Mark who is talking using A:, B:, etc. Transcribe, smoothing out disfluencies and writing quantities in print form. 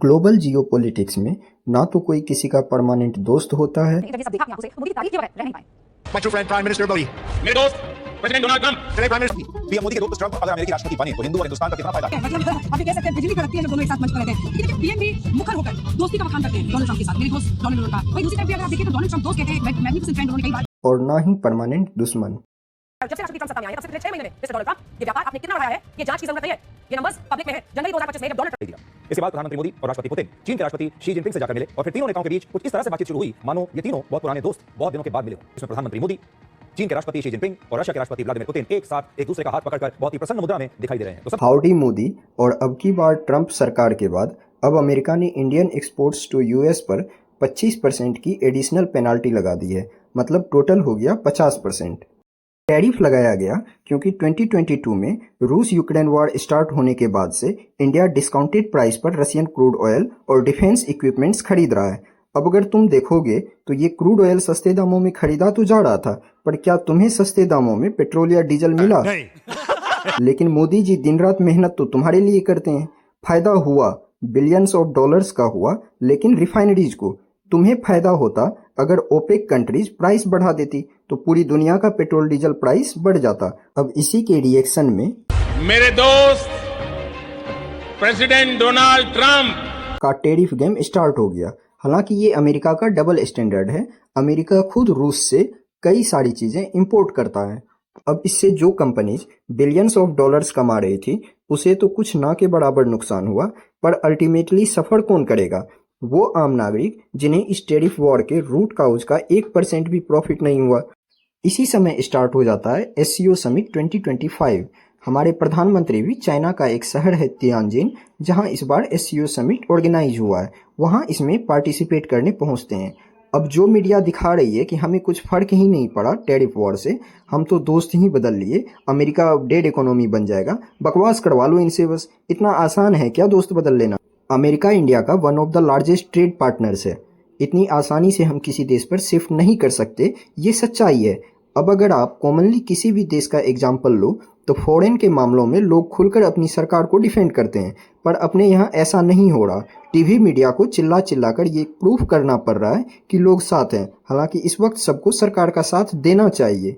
A: Global geopolitics में ना तो कोई किसी का परमानेंट दोस्त होता है
B: My true friend, Prime Minister Modi.
C: मेरे दोस्त president Donald Trump.
B: Today, Prime Minister, PM Modi के दोस्त ट्रंप अगर अमेरिकी राष्ट्रपति बने तो हिंदू और हिंदुस्तान का कितना फायदा है?
D: मतलब आप ये कह सकते हैं बिजली कड़कती है जब दोनों एक साथ मंच पर रहते हैं। देखिए पीएम भी मुखर होकर दोस्ती का बखान करते हैं डोनाल्ड ट्रंप के साथ। मेरे दोस्त डोनाल्ड ट्रंप का वही दूसरी तरफ भी अगर आप देखिए तो डोनाल्ड ट्रंप दोस्त कहते हैं मैग्निफिसेंट फ्रेंड उन्होंने कई बार
A: और ना ही परमानेंट दुश्मन।
D: जब से राष्ट्रपति ट्रंप सत्ता में आए तब से पिछले 6 महीने में मिस्टर डोनाल्ड ट्रंप ये व्यापार आपने कितना बढ़ाया है ये जांच की जरूरत नहीं है। ये नंबर्स पब्लिक में है। जनवरी 2025 में जब डोनाल्ड
C: दिया। इसके बाद प्रधानमंत्री मोदी और राष्ट्रपति पुतिन चीन के राष्ट्रपति शी जिनपिंग से जाकर मिले और फिर तीनों नेताओं के बीच कुछ इस तरह से बातचीत शुरू हुई मानो ये तीनों बहुत पुराने दोस्त बहुत दिनों के बाद मिले हो। इसमें प्रधानमंत्री मोदी, चीन के राष्ट्रपति शी जिनपिंग और रशिया के राष्ट्रपति व्लादिमीर पुतिन एक साथ एक दूसरे का हाथ पकड़कर बहुत ही प्रसन्न मुद्रा में दिखाई दे रहे हैं। तो सब
A: हाउडी मोदी। और अब की बार ट्रंप सरकार के बाद अब अमेरिका ने इंडियन एक्सपोर्ट्स टू यूएस पर 25% की एडिशनल पेनाल्टी लगा दी है, मतलब टोटल हो गया 50%। टैरिफ लगाया गया क्योंकि 2022 में रूस यूक्रेन वॉर स्टार्ट होने के बाद से इंडिया डिस्काउंटेड प्राइस पर रशियन क्रूड ऑयल और डिफेंस इक्विपमेंट्स खरीद रहा है। अब अगर तुम देखोगे तो ये क्रूड ऑयल सस्ते दामों में खरीदा तो जा रहा था, पर क्या तुम्हें सस्ते दामों में पेट्रोल या डीजल मिला? लेकिन मोदी जी दिन रात मेहनत तो तुम्हारे लिए करते हैं। फायदा हुआ बिलियंस ऑफ डॉलर्स का हुआ, लेकिन रिफाइनरीज को तुम्हें फायदा होता अगर ओपेक कंट्रीज प्राइस बढ़ा देती तो पूरी दुनिया का पेट्रोल डीजल प्राइस बढ़ जाता। अब इसी के रिएक्शन में
C: मेरे दोस्त प्रेसिडेंट डोनाल्ड ट्रंप
A: का टैरिफ गेम स्टार्ट हो गया। हालांकि ये अमेरिका का डबल स्टैंडर्ड है। अमेरिका खुद रूस से कई सारी चीजें इंपोर्ट करता है। अब इससे जो कंपनीज बिलियंस ऑफ डॉलर्स कमा रही थी उसे तो कुछ ना के बराबर नुकसान हुआ, पर अल्टीमेटली सफर कौन करेगा? वो आम नागरिक जिन्हें इस टैरिफ वॉर के रूट काउज का 1% भी प्रॉफिट नहीं हुआ। इसी समय स्टार्ट हो जाता है एससीओ समिट 2025। हमारे प्रधानमंत्री भी चाइना का एक शहर है तियानजिन, जहां इस बार एससीओ समिट ऑर्गेनाइज हुआ है, वहां इसमें पार्टिसिपेट करने पहुंचते हैं। अब जो मीडिया दिखा रही है कि हमें कुछ फर्क ही नहीं पड़ा टैरिफ वॉर से, हम तो दोस्त ही बदल लिए, अमेरिका डेड इकोनॉमी बन जाएगा, बकवास करवा लो इनसे बस। इतना आसान है क्या दोस्त बदल लेना? अमेरिका इंडिया का one of the largest trade partners है। इतनी आसानी से हम किसी देश पर शिफ्ट नहीं कर सकते, ये सच्चाई है। अब अगर आप कॉमनली किसी भी देश का एग्जाम्पल लो तो फॉरेन के मामलों में लोग खुलकर अपनी सरकार को डिफेंड करते हैं, पर अपने यहाँ ऐसा नहीं हो रहा। टीवी मीडिया को चिल्ला चिल्ला कर ये प्रूफ करना पड़ रहा है कि लोग साथ हैं, हालांकि इस वक्त सबको सरकार का साथ देना चाहिए।